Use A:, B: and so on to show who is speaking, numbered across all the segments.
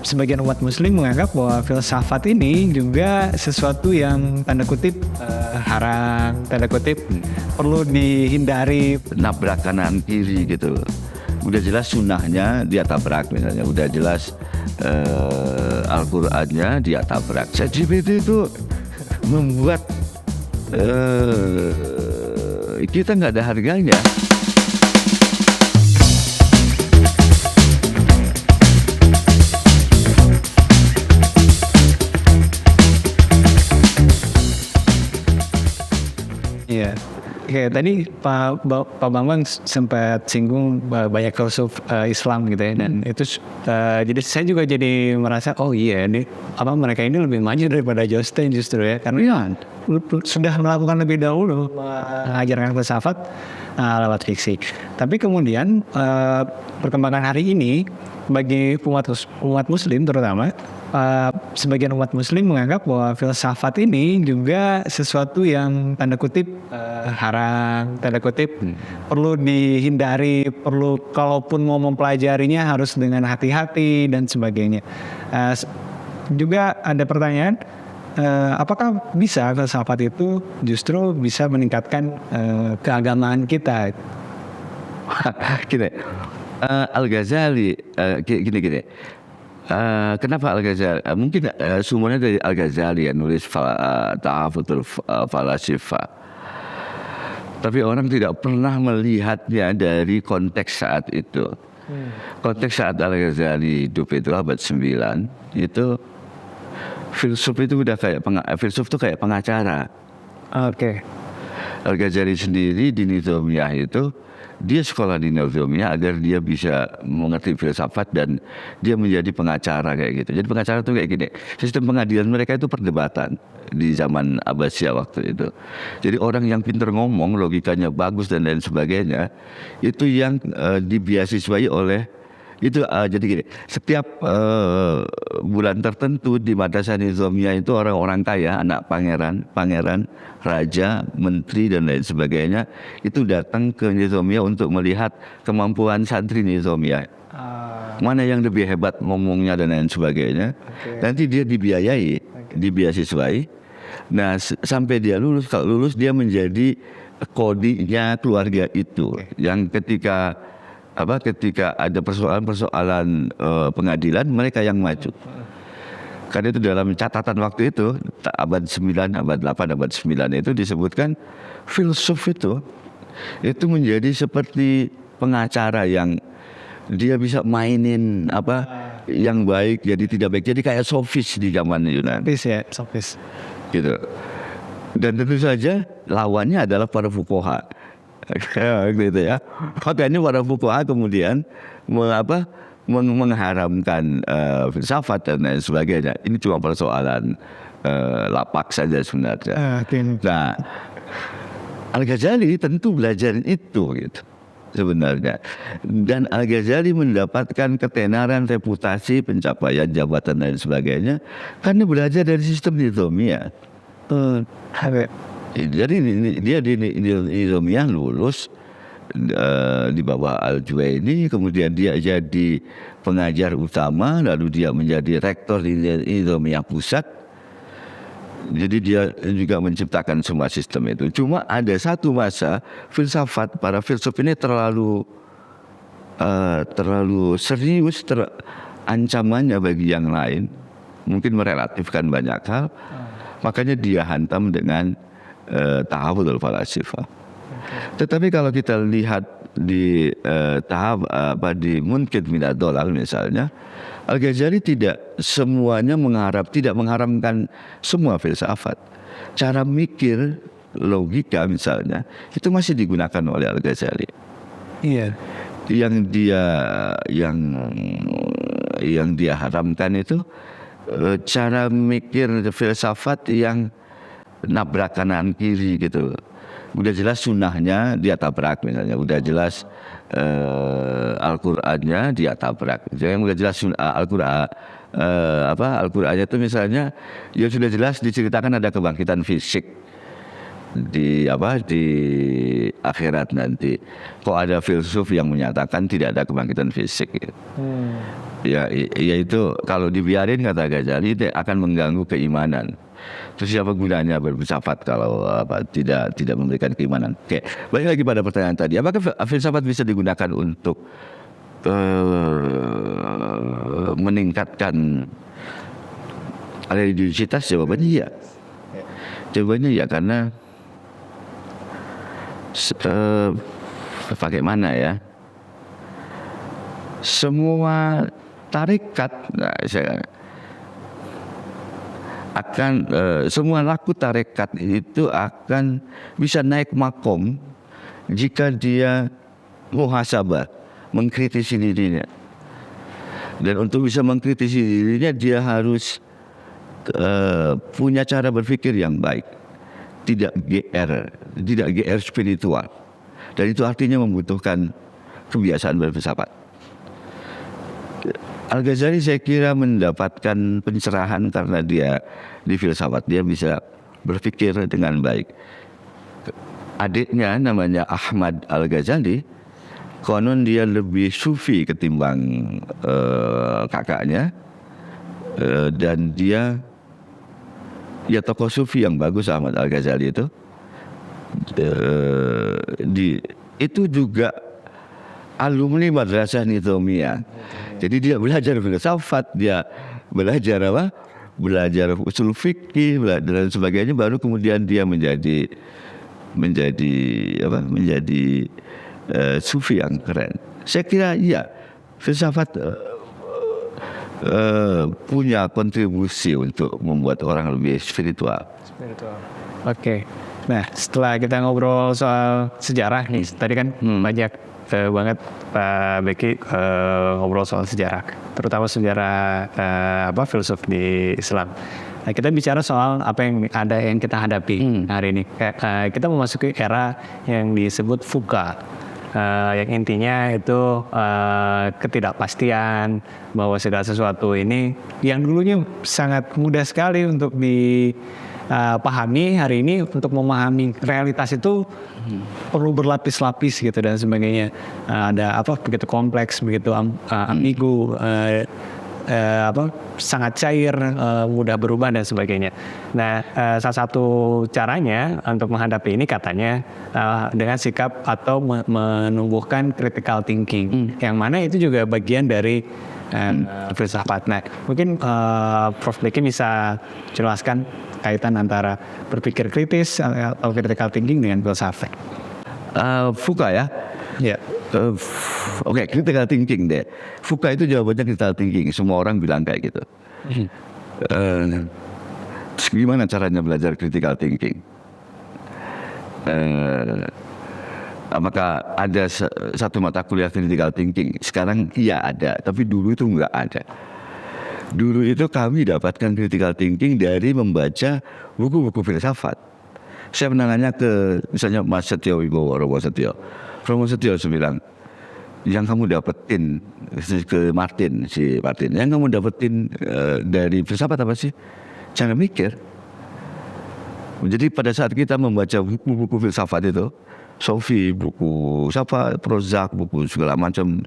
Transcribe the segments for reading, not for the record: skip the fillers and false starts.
A: sebagian umat muslim menganggap bahwa filsafat ini juga sesuatu yang tanda kutip haram, tanda kutip perlu dihindari.
B: Nabrak kanan kiri gitu. Udah jelas sunnahnya dia tabrak misalnya, udah jelas Al-Qur'annya dia tabrak. ChatGPT itu membuat kita nggak ada harganya.
A: Iya. Oke, tadi Pak Bambang sempat singgung banyak filsuf Islam gitu ya, dan itu jadi saya juga jadi merasa oh iya nih mereka ini lebih maju daripada Jostein justru ya, karena sudah melakukan lebih dahulu mengajarkan filsafat lewat fiksi. Tapi kemudian perkembangan hari ini bagi umat muslim terutama, sebagian umat muslim menganggap bahwa filsafat ini juga sesuatu yang tanda kutip haram, tanda kutip perlu dihindari, perlu kalaupun mau mempelajarinya harus dengan hati-hati dan sebagainya. Juga ada pertanyaan, apakah bisa filsafat itu justru bisa meningkatkan keagamaan kita?
B: Gini, Al-Ghazali gini. Kenapa Al-Ghazali? Mungkin sumbernya dari Al-Ghazali yang nulis Ta'afutul Falasifah. Tapi orang tidak pernah melihatnya dari konteks saat itu. Konteks saat Al-Ghazali hidup itu abad 9, itu filsuf itu udah kayak filsuf itu kayak pengacara.
A: Oke.
B: Al-Ghazali sendiri di Nizamiyah itu dia sekolah di Nizamiyah agar dia bisa mengerti filsafat dan dia menjadi pengacara kayak gitu. Jadi pengacara itu kayak gini, sistem pengadilan mereka itu perdebatan di zaman Abbasiyah waktu itu. Jadi orang yang pintar ngomong, logikanya bagus dan lain sebagainya, itu yang dibiasiswai oleh itu. Jadi gini, setiap bulan tertentu di Madrasah Nizamiyah itu orang-orang kaya, anak pangeran, raja, menteri dan lain sebagainya itu datang ke Nizamiyah untuk melihat kemampuan santri Nizamiyah. Mana yang lebih hebat ngomongnya dan lain sebagainya. Nanti dia dibiayai, dibiasiswai. Nah, sampai dia lulus, kalau lulus dia menjadi kodinya keluarga itu. Yang ketika ada persoalan pengadilan, mereka yang maju. Karena itu dalam catatan waktu itu, abad 9, abad 8, abad 9 itu disebutkan filsuf itu menjadi seperti pengacara yang dia bisa mainin yang baik jadi tidak baik. Jadi kayak sofis di zaman Yunani.
A: Sofis.
B: Gitu. Dan tentu saja lawannya adalah para fuqaha. Gitu ya. Makanya para fuqaha kemudian mengharamkan filsafat dan lain sebagainya. Ini cuma persoalan lapak saja sebenarnya. Nah, Al-Ghazali tentu belajar itu gitu sebenarnya. Dan Al-Ghazali mendapatkan ketenaran, reputasi, pencapaian jabatan dan sebagainya karena belajar dari sistem Nizamiyah. Jadi dia di Nizamiyah lulus di bawah Al-Juwaini, kemudian dia jadi pengajar utama, lalu dia menjadi rektor di Nizamiyah pusat. Jadi dia juga menciptakan semua sistem itu. Cuma ada satu masa para filsuf ini terlalu serius ancamannya bagi yang lain, mungkin merelatifkan banyak hal. Makanya dia hantam dengan Ta'afutul Falasifah. Tetapi kalau kita lihat di di Munkid Minad Dhalal misalnya, Al-Ghazali tidak semuanya tidak mengharamkan semua filsafat. Cara mikir, logika misalnya, itu masih digunakan oleh Al-Ghazali.
A: Iya.
B: Yang dia haramkan itu cara mikir filsafat yang nabrak kanan kiri gitu. Udah jelas sunnahnya dia tabrak misalnya, udah jelas Al-Qur'annya dia tabrak. Yang udah jelas Al-Qur'annya itu misalnya ya sudah jelas diceritakan ada kebangkitan fisik di akhirat nanti. Kok ada filsuf yang menyatakan tidak ada kebangkitan fisik gitu. Ya, yaitu kalau dibiarin kata Ghazali itu akan mengganggu keimanan. Terus siapa gunanya berfilsafat kalau tidak memberikan keimanan? Oke, balik lagi pada pertanyaan tadi. Apakah filsafat bisa digunakan untuk meningkatkan religiositas? Jawabannya iya. Jawabannya ya, karena bagaimana ya? Semua tarekat, semua laku tarekat itu akan bisa naik makom jika dia muhasabah, mengkritisi dirinya. Dan untuk bisa mengkritisi dirinya, dia harus punya cara berpikir yang baik, tidak GR spiritual. Dan itu artinya membutuhkan kebiasaan berfilsafat. Al-Ghazali saya kira mendapatkan pencerahan karena dia di filsafat, dia bisa berpikir dengan baik. Adiknya namanya Ahmad Al-Ghazali, konon dia lebih sufi ketimbang kakaknya, dan dia ya tokoh sufi yang bagus. Ahmad Al-Ghazali itu juga alumni Madrasah Nizamiyah. Jadi dia belajar filsafat, dia belajar belajar usul fikih dan sebagainya, baru kemudian dia menjadi sufi yang keren. Saya kira iya, filsafat punya kontribusi untuk membuat orang lebih spiritual.
A: Oke. Nah, setelah kita ngobrol soal sejarah nih, tadi kan banyak banget Pak Beki ngobrol soal sejarah, terutama sejarah filsuf di Islam. Nah, kita bicara soal apa yang kita hadapi hari ini. Kita memasuki era yang disebut VUCA, yang intinya itu ketidakpastian, bahwa segala sesuatu ini yang dulunya sangat mudah sekali untuk dipahami, hari ini untuk memahami realitas itu perlu berlapis-lapis gitu dan sebagainya. Ada begitu kompleks, begitu ambigu, sangat cair, mudah berubah dan sebagainya. Nah, salah satu caranya untuk menghadapi ini katanya dengan sikap atau menumbuhkan critical thinking, yang mana itu juga bagian dari filsafat. Nah, mungkin Prof. Beki bisa jelaskan kaitan antara berpikir kritis atau critical thinking dengan filsafat.
B: VUCA ya.
A: Ya.
B: Oke, critical thinking deh. VUCA itu jawabannya critical thinking. Semua orang bilang kayak gitu. Terus gimana caranya belajar critical thinking? Apakah ada satu mata kuliah critical thinking? Sekarang iya ada, tapi dulu itu enggak ada. Dulu itu kami dapatkan critical thinking dari membaca buku-buku filsafat. Saya pernah nanya ke misalnya Mas Setio Wibowo, Romo Setio bilang, yang kamu dapetin ke si Martin, yang kamu dapetin dari filsafat apa sih? Cara mikir. Jadi pada saat kita membaca buku-buku filsafat itu, Sofi, buku Prozac, buku segala macam,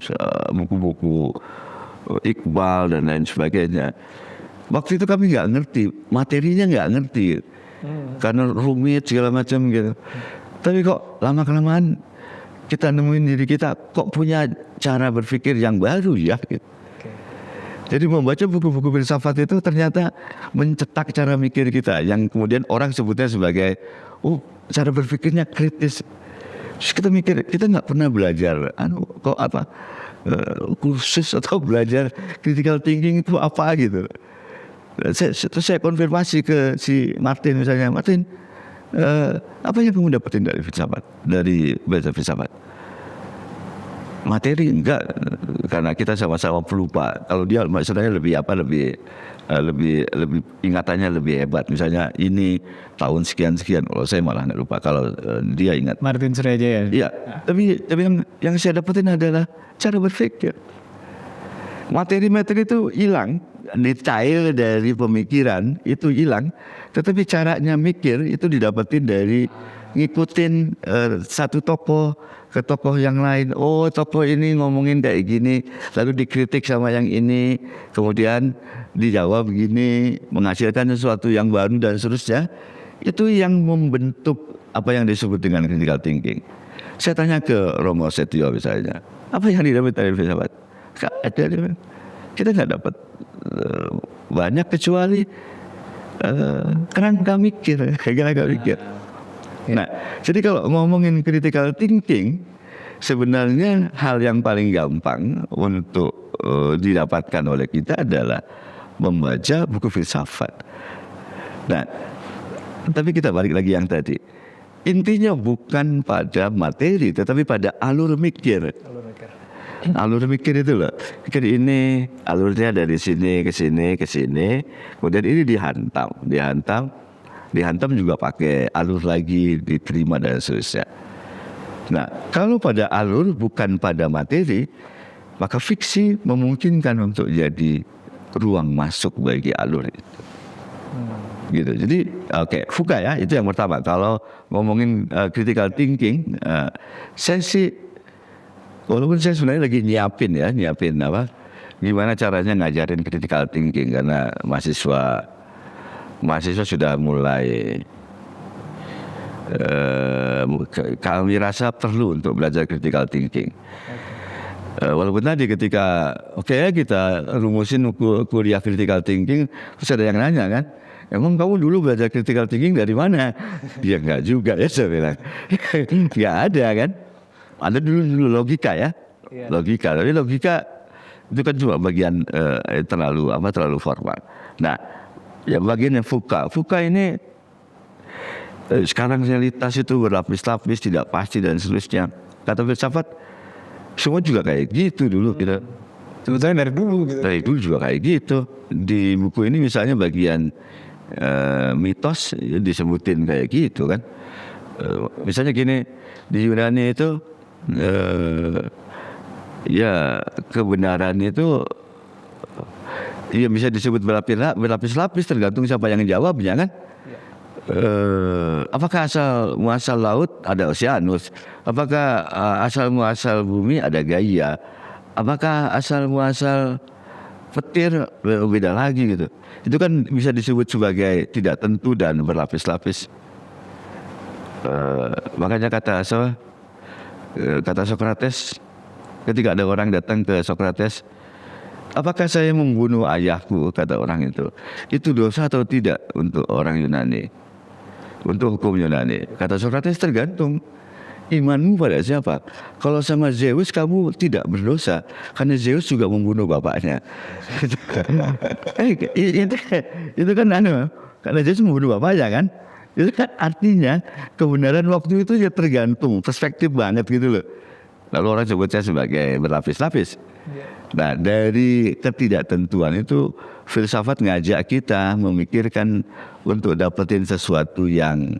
B: buku-buku Iqbal dan lain sebagainya, waktu itu kami nggak ngerti, materinya nggak ngerti, karena rumit segala macam gitu. Tapi kok lama kelamaan kita nemuin diri kita kok punya cara berpikir yang baru ya gitu. Jadi membaca buku-buku filsafat itu ternyata mencetak cara mikir kita, yang kemudian orang sebutnya sebagai cara berpikirnya kritis. Terus kita mikir, kita nggak pernah belajar kursus atau belajar critical thinking itu apa gitu. Terus saya konfirmasi ke si Martin misalnya, Martin, apa yang kamu dapetin dari filsafat, dari belajar filsafat? Materi enggak, karena kita sama-sama pelupa. Kalau dia maksudnya lebih ingatannya lebih hebat. Misalnya ini tahun sekian, kalau saya malah nggak lupa. Kalau dia ingat.
A: Martin Surajaya.
B: Iya, tapi yang saya dapetin adalah cara berpikir. Materi-materi itu hilang, detail dari pemikiran itu hilang, tetapi caranya mikir itu didapetin dari ngikutin satu tokoh, ke tokoh yang lain. Oh, tokoh ini ngomongin kayak gini, lalu dikritik sama yang ini, kemudian dijawab gini, menghasilkan sesuatu yang baru dan seterusnya. Itu yang membentuk apa yang disebut dengan critical thinking. Saya tanya ke Romo Setio misalnya, apa yang didapat dari filsafat? Gak ada, kita nggak dapat banyak kecuali kerangka mikir, kerangka mikir. Nah, jadi kalau ngomongin critical thinking, sebenarnya hal yang paling gampang untuk didapatkan oleh kita adalah membaca buku filsafat. Nah, tapi kita balik lagi yang tadi. Intinya bukan pada materi, tetapi pada alur mikir. Alur mikir itu loh. Pikir ini alurnya dari sini ke sini ke sini, kemudian ini dihantam juga pakai alur lagi, diterima dan seterusnya. Nah, kalau pada alur bukan pada materi, maka fiksi memungkinkan untuk jadi ruang masuk bagi alur itu. Gitu. Jadi Fuka ya, itu yang pertama. Kalau ngomongin critical thinking, saya sih walaupun saya sebenarnya lagi nyiapin apa, gimana caranya ngajarin critical thinking, karena mahasiswa sudah mulai kami rasa perlu untuk belajar critical thinking. Walaupun tadi ketika kita rumusin kuliah critical thinking, terus ada yang nanya kan, emang kamu dulu belajar critical thinking dari mana? Ya enggak juga ya, saya bilang. Enggak ada kan. Ada dulu logika ya. Logika. Tapi logika itu kan cuma bagian terlalu formal. Nah, yang bagian yang Fuka ini sekarang realitas itu berlapis-lapis, tidak pasti dan seterusnya. Kata filsafat semua juga kayak gitu dulu kita.
A: Sebetulnya dari dulu gitu.
B: Dari dulu juga kayak gitu. Di buku ini misalnya bagian mitos disebutin kayak gitu kan. Misalnya gini, di Yunani itu ya kebenaran itu ya bisa disebut berlapis-lapis tergantung siapa yang jawabnya kan. Apakah asal muasal laut ada Oceanus? Apakah asal muasal bumi ada Gaia? Apakah asal muasal petir beda lagi gitu? Itu kan bisa disebut sebagai tidak tentu dan berlapis-lapis. Makanya kata Sokrates, ketika ada orang datang ke Sokrates, apakah saya membunuh ayahku, kata orang itu dosa atau tidak untuk orang Yunani, untuk hukum Yunani? Kata Sokrates, tergantung imanmu pada siapa. Kalau sama Zeus kamu tidak berdosa, karena Zeus juga membunuh bapaknya. Itu kan karena Zeus membunuh bapaknya kan. Itu kan artinya kebenaran waktu itu ya tergantung, perspektif banget gitu loh. Lalu orang sebutnya sebagai berlapis-lapis. Nah, dari ketidaktentuan itu filsafat ngajak kita memikirkan untuk dapetin sesuatu yang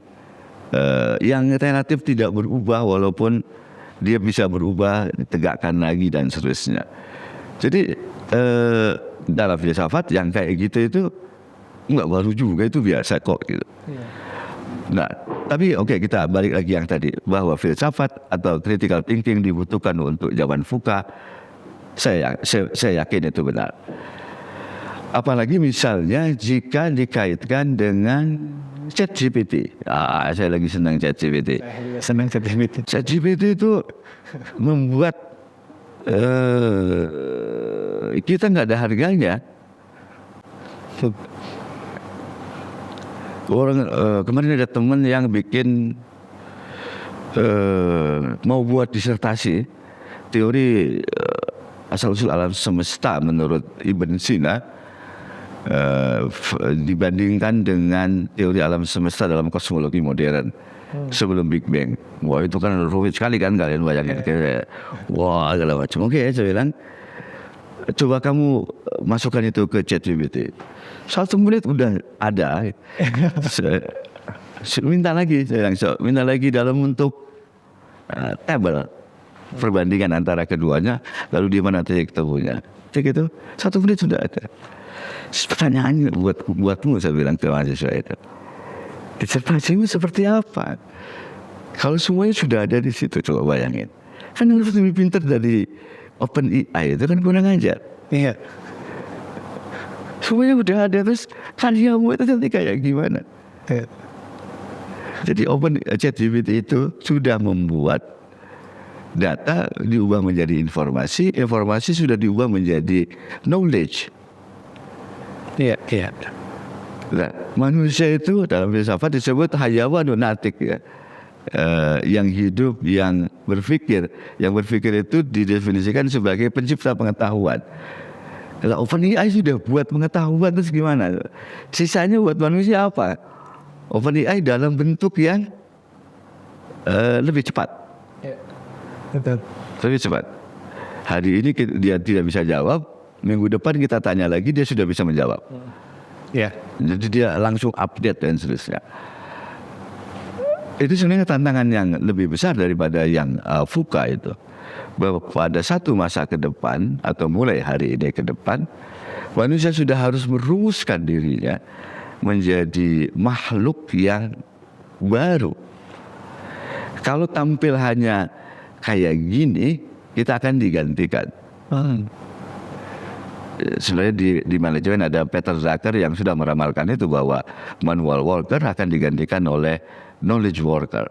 B: relatif tidak berubah, walaupun dia bisa berubah, ditegakkan lagi dan seterusnya. Jadi dalam filsafat yang kayak gitu itu nggak baru juga, itu biasa kok gitu. Nah, tapi kita balik lagi yang tadi, bahwa filsafat atau critical thinking dibutuhkan untuk zaman Fuka. Saya yakin itu benar. Apalagi misalnya jika dikaitkan dengan ChatGPT. Saya lagi senang ChatGPT. ChatGPT itu membuat kita nggak ada harganya. Orang kemarin ada teman yang bikin mau buat disertasi teori asal-usul alam semesta menurut Ibn Sina, dibandingkan dengan teori alam semesta dalam kosmologi modern sebelum Big Bang. Wah, itu kan rumit sekali kan, kalian bayangin kayak wah segala macam. Saya bilang, coba kamu masukkan itu ke ChatGPT. 1 menit udah ada. Minta lagi, saya bilang, minta lagi dalam bentuk tabel perbandingan antara keduanya, lalu di mana titik temunya. Cek itu 1 menit sudah ada. Pertanyaannya buatmu, saya bilang ke mahasiswa itu, disertasimu seperti apa? Kalau semuanya sudah ada di situ, coba bayangin. Kan harus lebih pintar dari OpenAI, itu kan kurang ajar.
A: Iya.
B: Semuanya udah ada, terus karyamu itu nanti kayak gimana?
A: Iya.
B: Jadi ChatGPT itu sudah membuat data diubah menjadi informasi, informasi sudah diubah menjadi knowledge.
A: Iya. Iya.
B: Nah, manusia itu dalam filsafat disebut hayawanun natik ya. Yang hidup, yang berpikir. Yang berpikir itu didefinisikan sebagai pencipta pengetahuan. Nah, OpenAI sudah buat pengetahuan, terus gimana? Sisanya buat manusia apa? OpenAI dalam bentuk yang lebih cepat.
A: Iya. Betul.
B: Lebih cepat. Hari ini dia tidak bisa jawab, minggu depan kita tanya lagi, dia sudah bisa menjawab.
A: Iya.
B: Jadi dia langsung update dan seterusnya. Itu sebenarnya tantangan yang lebih besar daripada yang VUCA itu. Bahwa pada satu masa ke depan atau mulai hari ini ke depan, manusia sudah harus merumuskan dirinya menjadi makhluk yang baru. Kalau tampil hanya kayak gini, kita akan digantikan. Sebenarnya di manajemen ada Peter Drucker yang sudah meramalkan itu bahwa manual worker akan digantikan oleh knowledge worker.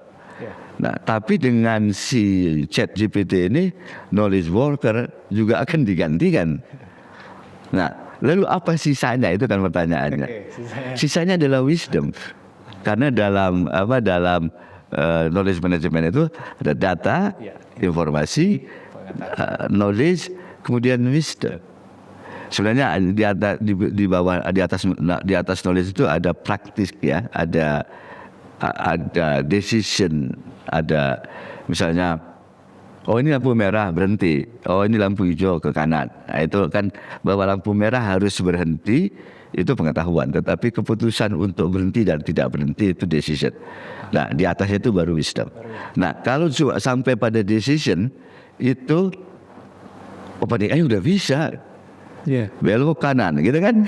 B: Nah, tapi dengan si ChatGPT ini, knowledge worker juga akan digantikan. Nah, lalu apa sisanya, itu kan pertanyaannya. Sisanya adalah wisdom. Karena dalam knowledge management itu ada data, informasi, knowledge, kemudian wisdom. Sebenarnya di atas knowledge itu ada praktis ya, ada decision, ada misalnya ini lampu merah berhenti, ini lampu hijau ke kanan. Nah, itu kan bahwa lampu merah harus berhenti itu pengetahuan, tetapi keputusan untuk berhenti dan tidak berhenti itu decision. Nah, di atasnya itu baru wisdom. Nah, kalau sampai pada decision itu OpenAI udah bisa. Belok kanan gitu kan.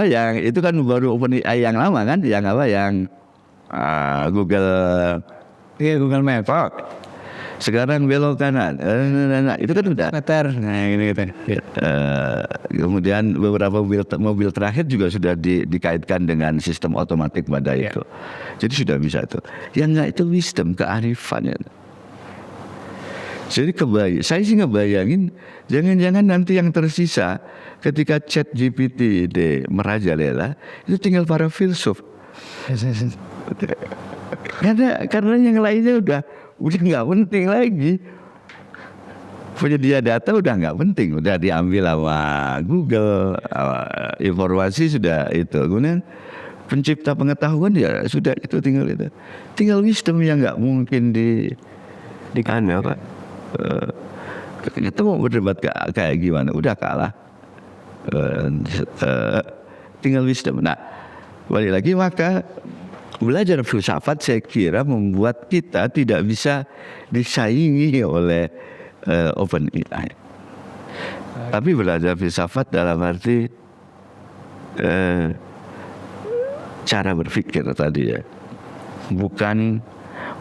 B: yang itu kan baru OpenAI yang lama kan, yang Google
A: Google Maps.
B: Sekarang belok kanan. Itu kan udah.
A: Meter. Nah, gitu.
B: Kemudian beberapa mobil terakhir juga sudah dikaitkan dengan sistem otomatik pada itu. Jadi sudah bisa itu. Yang enggak itu wisdom, kearifan. Jadi saya sih ngebayangin jangan-jangan nanti yang tersisa ketika ChatGPT merajalela itu tinggal para filsuf. Karena yang lainnya udah nggak penting lagi. Penyedia data udah nggak penting, udah diambil sama Google, informasi sudah itu. Kemudian pencipta pengetahuan ya sudah itu tinggal wisdom yang nggak mungkin di apa. Kita mau berdebat kayak gimana, udah kalah. Tinggal wisdom. Nah, balik lagi, maka belajar filsafat saya kira membuat kita tidak bisa disaingi oleh OpenAI. Tapi belajar filsafat dalam arti cara berpikir tadi ya, bukan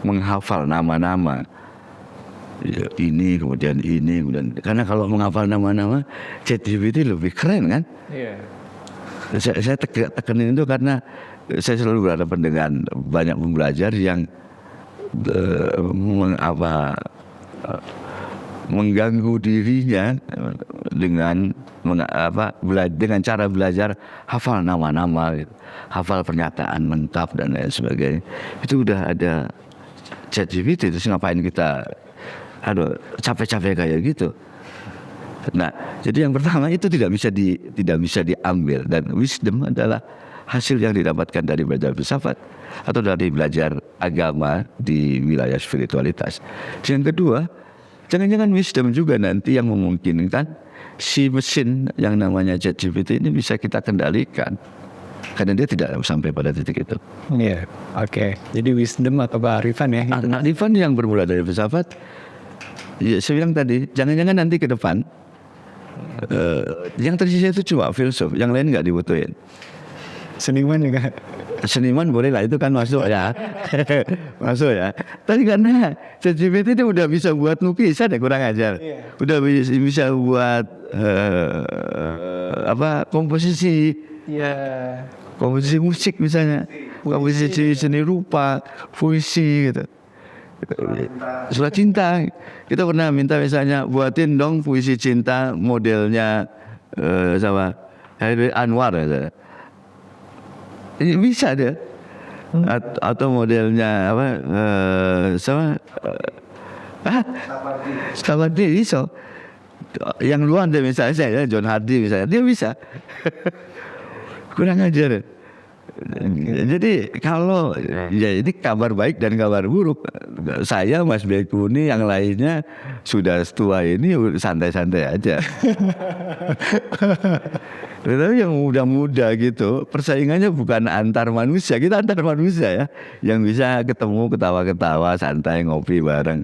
B: menghafal nama-nama. Ya, ini kemudian karena kalau menghafal nama-nama ChatGPT lebih keren kan? Iya. Saya tekenin itu karena saya selalu berhadapan dengan banyak pembelajar yang mengganggu dirinya dengan cara belajar hafal nama-nama, hafal pernyataan lengkap dan lain sebagainya. Itu udah ada ChatGPT, terus ngapain kita capek-capek kayak gitu. Nah, jadi yang pertama itu tidak bisa diambil, dan wisdom adalah hasil yang didapatkan dari belajar filsafat atau dari belajar agama di wilayah spiritualitas. Yang kedua, jangan-jangan wisdom juga nanti yang memungkinkan si mesin yang namanya ChatGPT ini bisa kita kendalikan, karena dia tidak sampai pada titik itu.
A: Iya, oke. Jadi wisdom atau kearifan ya?
B: Kearifan yang bermula dari filsafat. Ya, saya bilang tadi, jangan-jangan nanti ke depan yang tersisa itu cuma filsuf, yang lain nggak dibutuhin.
A: Seniman juga.
B: seniman boleh lah, itu kan masuk ya. Masuk ya. Tapi karena ChatGPT itu udah bisa buat lukisan ya, kurang ajar. Udah bisa buat komposisi. Komposisi musik misalnya, komposisi seni rupa, puisi gitu. Surat cinta. Kita pernah minta misalnya buatin dong puisi cinta modelnya sama Hairil Anwar ya. Bisa dia. Atau modelnya sama Sapardi bisa. Yang luar deh misalnya saya John Hardy misalnya, dia bisa. Kurang ajar. Jadi kalau ya ini kabar baik dan kabar buruk. Saya Mas Bekuni yang lainnya sudah tua ini santai-santai aja. Tapi yang muda-muda gitu persaingannya bukan antar manusia, kita antar manusia ya, yang bisa ketemu ketawa-ketawa santai ngopi bareng.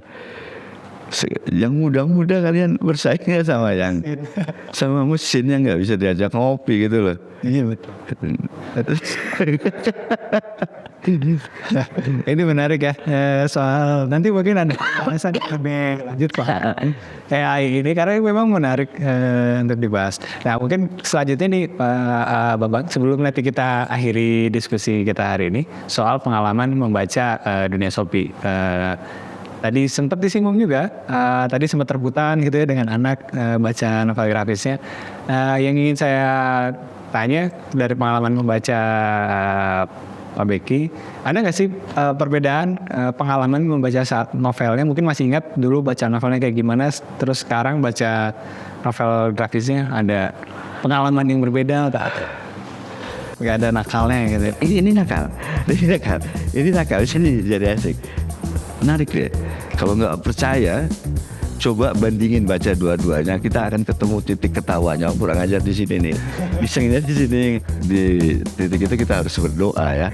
B: Yang muda-muda kalian bersaingnya sama sama mesin yang nggak bisa diajak ngopi gitu loh.
A: Iya betul. Ini menarik ya, soal nanti mungkin ada bahasan lebih lanjut Pak AI ini, karena memang menarik untuk dibahas. Nah mungkin selanjutnya nih Pak Bambang, sebelum nanti kita akhiri diskusi kita hari ini soal pengalaman membaca dunia Shopee. Tadi sempat disinggung juga, tadi sempat rebutan gitu ya dengan anak baca novel grafisnya. Yang ingin saya tanya dari pengalaman membaca Pak Beki, ada nggak sih perbedaan pengalaman membaca saat novelnya? Mungkin masih ingat dulu baca novelnya kayak gimana, terus sekarang baca novel grafisnya ada pengalaman yang berbeda atau apa? Nggak ada nakalnya gitu.
B: Ini nakal. Sini jadi asik. Menarik deh. Kalau nggak percaya, coba bandingin baca dua-duanya, kita akan ketemu titik ketawanya. Kurang ajar di sini nih. Bisanya di sini, di titik itu kita harus berdoa ya.